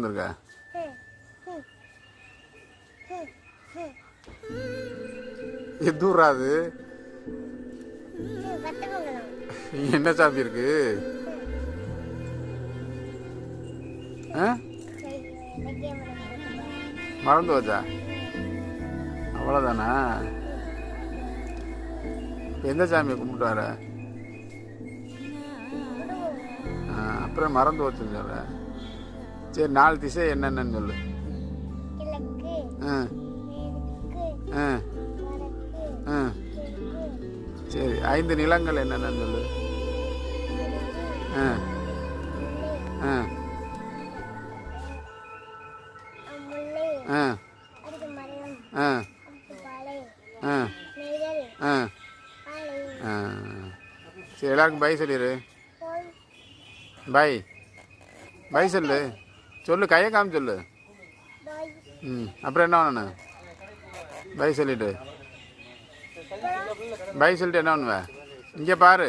இருக்கா எதூராது என்ன சாமி இருக்கு மறந்து வச்சா அவ்வளோதானா எந்த சாமியை கும்பிட்டு வர அப்புறம் மறந்து வச்சுன்னு சொல்ற சரி 4 திசை என்னென்னு சொல்லு சரி 5 நிலங்கள் என்னென்னு சொல்லு சரி எல்லாருக்கும் பை சொல்லிடு பை பை சொல்லு சொல்லு கையை காமி சொல்லு அப்புறம் என்ன பண்ணணும் பை சொல்லிட்டு பை சொல்லிட்டு என்ன பண்ணுவேன் இங்கே பாரு